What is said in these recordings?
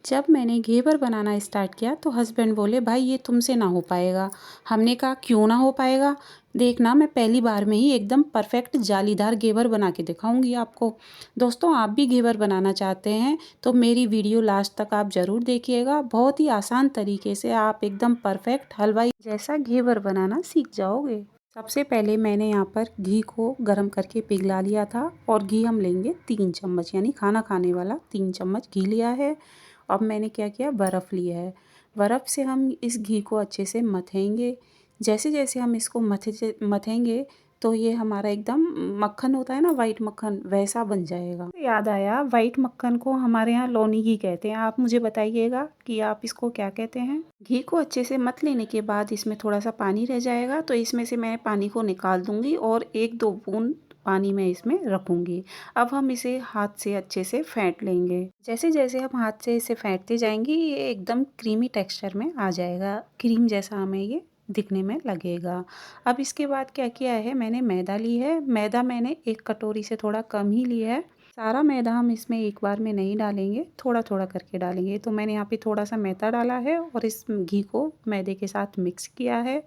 जब मैंने घेवर बनाना स्टार्ट किया तो हस्बैंड बोले भाई ये तुमसे ना हो पाएगा। हमने कहा क्यों ना हो पाएगा, देखना मैं पहली बार में ही एकदम परफेक्ट जालीदार घेवर बना के दिखाऊंगी आपको। दोस्तों आप भी घेवर बनाना चाहते हैं तो मेरी वीडियो लास्ट तक आप ज़रूर देखिएगा। बहुत ही आसान तरीके से आप एकदम परफेक्ट हलवाई जैसा घेवर बनाना सीख जाओगे। सबसे पहले मैंने यहाँ पर घी को गर्म करके पिघला लिया था और घी हम लेंगे 3 चम्मच, यानी खाना खाने वाला 3 चम्मच घी लिया है। अब मैंने क्या किया, बर्फ़ लिया है। बर्फ़ से हम इस घी को अच्छे से मथेंगे। जैसे जैसे हम इसको मथेंगे तो ये हमारा एकदम मक्खन होता है ना, वाइट मक्खन, वैसा बन जाएगा। याद आया, वाइट मक्खन को हमारे यहाँ लौनी घी कहते हैं। आप मुझे बताइएगा कि आप इसको क्या कहते हैं। घी को अच्छे से मथ लेने के बाद इसमें थोड़ा सा पानी रह जाएगा तो इसमें से मैं पानी को निकाल दूंगी और 1-2 बूंद पानी में इसमें रखूंगी। अब हम इसे हाथ से अच्छे से फेंट लेंगे। जैसे जैसे हम हाथ से इसे फेंटते जाएंगे ये एकदम क्रीमी टेक्सचर में आ जाएगा, क्रीम जैसा हमें ये दिखने में लगेगा। अब इसके बाद क्या किया है, मैंने मैदा ली है। मैदा मैंने 1 कटोरी से थोड़ा कम ही लिया है। सारा मैदा हम इसमें एक बार में नहीं डालेंगे, थोड़ा थोड़ा करके डालेंगे। तो मैंने यहाँ पे थोड़ा सा मैदा डाला है और इस घी को मैदे के साथ मिक्स किया है।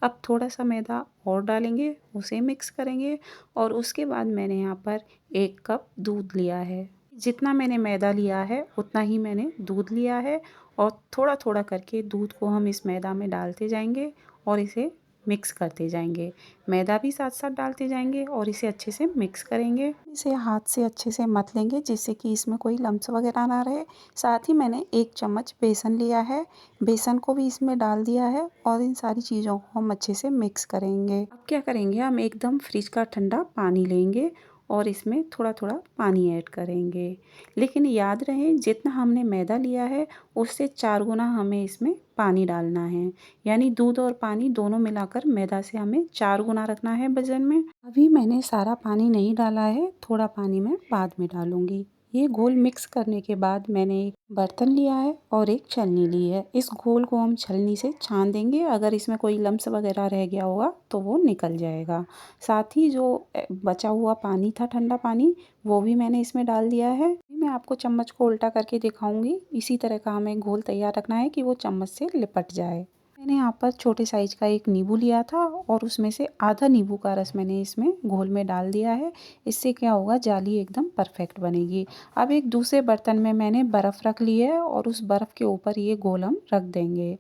अब थोड़ा सा मैदा और डालेंगे, उसे मिक्स करेंगे और उसके बाद मैंने यहाँ पर 1 कप दूध लिया है। जितना मैंने मैदा लिया है उतना ही मैंने दूध लिया है और थोड़ा थोड़ा करके दूध को हम इस मैदा में डालते जाएंगे और इसे मिक्स करते जाएंगे। मैदा भी साथ साथ डालते जाएंगे और इसे अच्छे से मिक्स करेंगे। इसे हाथ से अच्छे से मथ लेंगे जिससे कि इसमें कोई लम्स वगैरह ना रहे। साथ ही मैंने 1 चम्मच बेसन लिया है, बेसन को भी इसमें डाल दिया है और इन सारी चीज़ों को हम अच्छे से मिक्स करेंगे। अब क्या करेंगे, हम एकदम फ्रिज का ठंडा पानी लेंगे और इसमें थोड़ा थोड़ा पानी ऐड करेंगे। लेकिन याद रहे जितना हमने मैदा लिया है उससे 4 गुना हमें इसमें पानी डालना है, यानी दूध और पानी दोनों मिलाकर मैदा से हमें 4 गुना रखना है वजन में। अभी मैंने सारा पानी नहीं डाला है, थोड़ा पानी मैं बाद में डालूंगी। ये घोल मिक्स करने के बाद मैंने एक बर्तन लिया है और एक छलनी ली है। इस घोल को हम छलनी से छान देंगे, अगर इसमें कोई लम्स वगैरह रह गया होगा तो वो निकल जाएगा। साथ ही जो बचा हुआ पानी था, ठंडा पानी, वो भी मैंने इसमें डाल दिया है। मैं आपको चम्मच को उल्टा करके दिखाऊंगी। इसी तरह का हमें घोल तैयार रखना है कि वो चम्मच से लिपट जाए। मैंने यहाँ पर छोटे साइज का एक नींबू लिया था और उसमें से आधा नींबू का रस मैंने इसमें घोल में डाल दिया है। इससे क्या होगा, जाली एकदम परफेक्ट बनेगी। अब एक दूसरे बर्तन में मैंने बर्फ़ रख ली है और उस बर्फ़ के ऊपर ये घोल हम रख देंगे।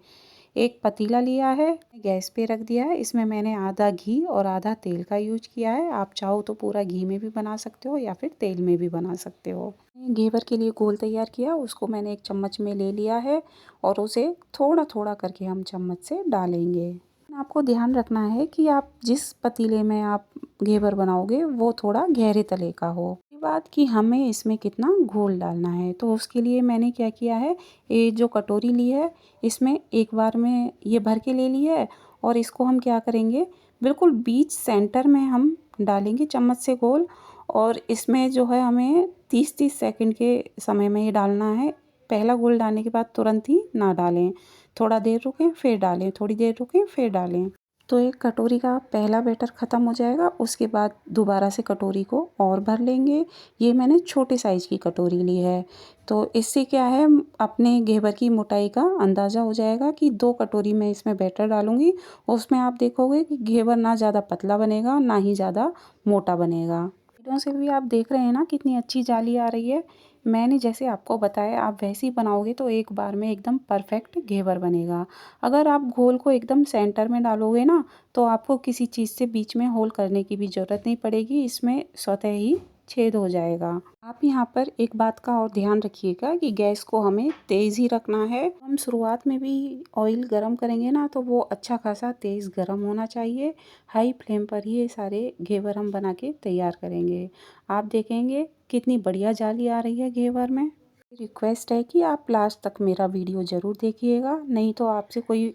एक पतीला लिया है, गैस पे रख दिया है। इसमें मैंने आधा घी और आधा तेल का यूज किया है। आप चाहो तो पूरा घी में भी बना सकते हो या फिर तेल में भी बना सकते हो। घेवर के लिए घोल तैयार किया, उसको मैंने एक चम्मच में ले लिया है और उसे थोड़ा थोड़ा करके हम चम्मच से डालेंगे। आपको ध्यान रखना है कि आप जिस पतीले में आप घेवर बनाओगे वो थोड़ा गहरे तले का हो। ये बात कि हमें इसमें कितना घोल डालना है, तो उसके लिए मैंने क्या किया है, ये जो कटोरी ली है इसमें एक बार में ये भर के ले ली है और इसको हम क्या करेंगे, बिल्कुल बीच सेंटर में हम डालेंगे चम्मच से घोल। और इसमें जो है हमें 30-30 सेकंड के समय में ये डालना है। पहला घोल डालने के बाद तुरंत ही ना डालें, थोड़ा देर रुकें फिर डालें, थोड़ी देर रुकें फिर डालें। तो एक कटोरी का पहला बैटर ख़त्म हो जाएगा, उसके बाद दोबारा से कटोरी को और भर लेंगे। ये मैंने छोटे साइज़ की कटोरी ली है, तो इससे क्या है, अपने घेवर की मोटाई का अंदाज़ा हो जाएगा कि 2 कटोरी मैं इसमें बैटर डालूँगी। उसमें आप देखोगे कि घेवर ना ज़्यादा पतला बनेगा ना ही ज़्यादा मोटा बनेगा। वीडियो से भी आप देख रहे हैं ना कितनी अच्छी जाली आ रही है। मैंने जैसे आपको बताया आप वैसे ही बनाओगे तो एक बार में एकदम परफेक्ट घेवर बनेगा। अगर आप घोल को एकदम सेंटर में डालोगे ना तो आपको किसी चीज़ से बीच में होल करने की भी ज़रूरत नहीं पड़ेगी, इसमें स्वतः ही छेद हो जाएगा। आप यहाँ पर एक बात का और ध्यान रखिएगा कि गैस को हमें तेज़ ही रखना है। हम शुरुआत में भी ऑयल गरम करेंगे ना तो वो अच्छा खासा तेज़ गरम होना चाहिए। हाई फ्लेम पर ही ये सारे घेवर हम बना के तैयार करेंगे। आप देखेंगे कितनी बढ़िया जाली आ रही है घेवर में। रिक्वेस्ट है कि आप लास्ट तक मेरा वीडियो ज़रूर देखिएगा, नहीं तो आपसे कोई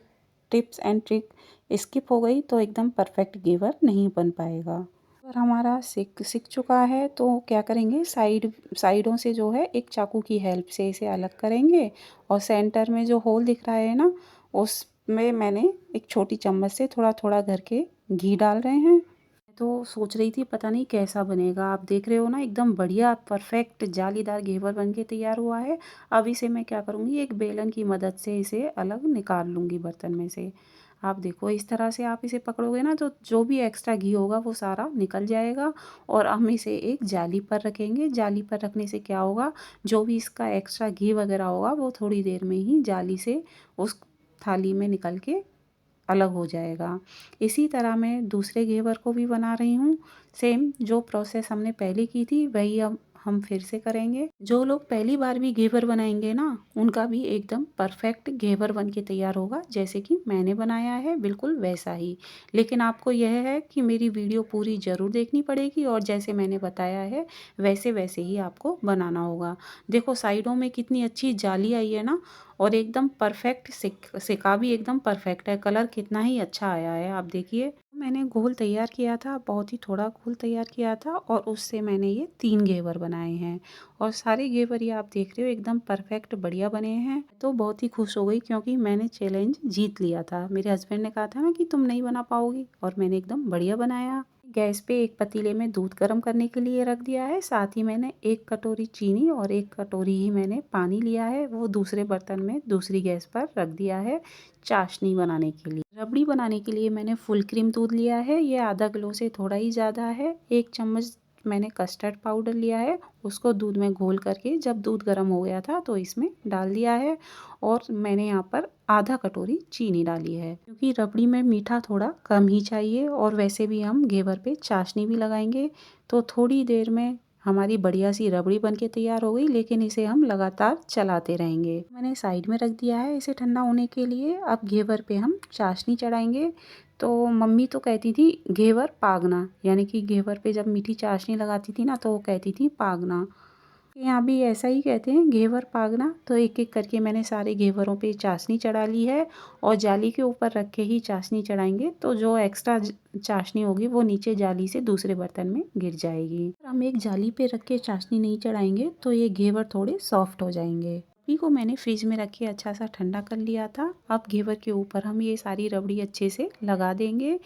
टिप्स एंड ट्रिक स्किप हो गई तो एकदम परफेक्ट घेवर नहीं बन पाएगा। और हमारा सिक चुका है तो क्या करेंगे, साइडों से जो है एक चाकू की हेल्प से इसे अलग करेंगे और सेंटर में जो होल दिख रहा है ना उसमें मैंने एक छोटी चम्मच से थोड़ा थोड़ा करके घी डाल रहे हैं। तो सोच रही थी पता नहीं कैसा बनेगा। आप देख रहे हो ना एकदम बढ़िया परफेक्ट जालीदार घेवर बन के तैयार हुआ है। अब इसे मैं क्या करूँगी, एक बेलन की मदद से इसे अलग निकाल लूँगी बर्तन में से। आप देखो इस तरह से आप इसे पकड़ोगे ना तो जो भी एक्स्ट्रा घी होगा वो सारा निकल जाएगा। और हम इसे एक जाली पर रखेंगे। जाली पर रखने से क्या होगा, जो भी इसका एक्स्ट्रा घी वगैरह होगा वो थोड़ी देर में ही जाली से उस थाली में निकल के अलग हो जाएगा। इसी तरह मैं दूसरे घेवर को भी बना रही हूँ। सेम जो प्रोसेस हमने पहले की थी वही अब हम फिर से करेंगे। जो लोग पहली बार भी घेवर बनाएंगे ना, उनका भी एकदम परफेक्ट घेवर बन के तैयार होगा जैसे कि मैंने बनाया है बिल्कुल वैसा ही। लेकिन आपको यह है कि मेरी वीडियो पूरी ज़रूर देखनी पड़ेगी और जैसे मैंने बताया है वैसे वैसे ही आपको बनाना होगा। देखो साइडों में कितनी अच्छी जाली आई है ना, और एकदम परफेक्ट सिका भी एकदम परफेक्ट है। कलर कितना ही अच्छा आया है आप देखिए। मैंने घोल तैयार किया था, बहुत ही थोड़ा घोल तैयार किया था और उससे मैंने ये 3 घेवर बनाए हैं। और सारे घेवर ये आप देख रहे हो एकदम परफेक्ट बढ़िया बने हैं। तो बहुत ही खुश हो गई क्योंकि मैंने चैलेंज जीत लिया था। मेरे हस्बैंड ने कहा था ना कि तुम नहीं बना पाओगी, और मैंने एकदम बढ़िया बनाया। गैस पे एक पतीले में दूध गर्म करने के लिए रख दिया है। साथ ही मैंने 1 कटोरी चीनी और 1 कटोरी ही मैंने पानी लिया है, वो दूसरे बर्तन में दूसरी गैस पर रख दिया है चाशनी बनाने के लिए। रबड़ी बनाने के लिए मैंने फुल क्रीम दूध लिया है, ये आधा किलो से थोड़ा ही ज़्यादा है। 1 चम्मच मैंने कस्टर्ड पाउडर लिया है, उसको दूध में घोल करके जब दूध गर्म हो गया था तो इसमें डाल दिया है। और मैंने यहाँ पर आधा कटोरी चीनी डाली है क्योंकि रबड़ी में मीठा थोड़ा कम ही चाहिए और वैसे भी हम घेवर पे चाशनी भी लगाएंगे। तो थोड़ी देर में हमारी बढ़िया सी रबड़ी बनके तैयार हो गई, लेकिन इसे हम लगातार चलाते रहेंगे। मैंने साइड में रख दिया है इसे ठंडा होने के लिए। अब घेवर पे हम चाशनी चढ़ाएंगे। तो मम्मी तो कहती थी घेवर पागना, यानी कि घेवर पे जब मीठी चाशनी लगाती थी ना तो वो कहती थी पागना। यहाँ भी ऐसा ही कहते हैं घेवर पागना। तो एक एक करके मैंने सारे घेवरों पे चाशनी चढ़ा ली है और जाली के ऊपर रख के ही चाशनी चढ़ाएंगे तो जो एक्स्ट्रा चाशनी होगी वो नीचे जाली से दूसरे बर्तन में गिर जाएगी। हम एक जाली पे रख के चाशनी नहीं चढ़ाएंगे तो ये घेवर थोड़े सॉफ्ट हो जाएंगे। रबड़ी को मैंने फ्रिज में रख के अच्छा सा ठंडा कर लिया था। अब घेवर के ऊपर हम ये सारी रबड़ी अच्छे से लगा देंगे।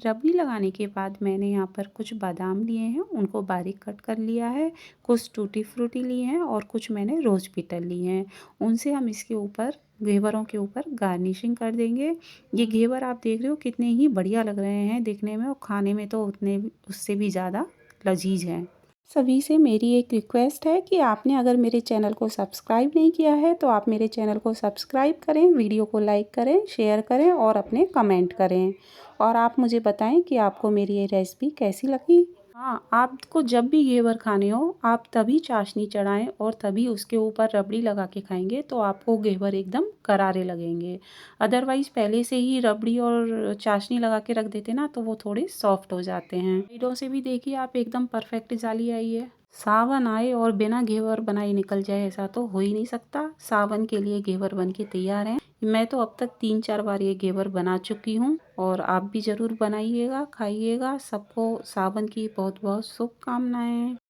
रबड़ी लगाने के बाद मैंने यहाँ पर कुछ बादाम लिए हैं, उनको बारीक कट कर लिया है। कुछ टूटी फ्रूटी लिए हैं और कुछ मैंने रोज़ पीटल लिए हैं। उनसे हम इसके ऊपर घेवरों के ऊपर गार्निशिंग कर देंगे। ये घेवर आप देख रहे हो कितने ही बढ़िया लग रहे हैं दिखने में, और खाने में तो उतने उससे भी ज़्यादा लजीज हैं। सभी से मेरी एक रिक्वेस्ट है कि आपने अगर मेरे चैनल को सब्सक्राइब नहीं किया है तो आप मेरे चैनल को सब्सक्राइब करें, वीडियो को लाइक करें, शेयर करें और अपने कमेंट करें। और आप मुझे बताएं कि आपको मेरी ये रेसिपी कैसी लगी। हाँ, आपको जब भी घेवर खाने हो आप तभी चाशनी चढ़ाएं और तभी उसके ऊपर रबड़ी लगा के खाएंगे तो आपको घेवर एकदम करारे लगेंगे। अदरवाइज़ पहले से ही रबड़ी और चाशनी लगा के रख देते ना तो वो थोड़े सॉफ्ट हो जाते हैं। साइडों से भी देखिए आप एकदम परफेक्ट जाली आई है। सावन आए और बिना घेवर बनाए निकल जाए ऐसा तो हो ही नहीं सकता। सावन के लिए घेवर बन के तैयार हैं। मैं तो अब तक 3-4 बार ये घेवर बना चुकी हूँ और आप भी ज़रूर बनाइएगा, खाइएगा। सबको सावन की बहुत बहुत शुभकामनाएं।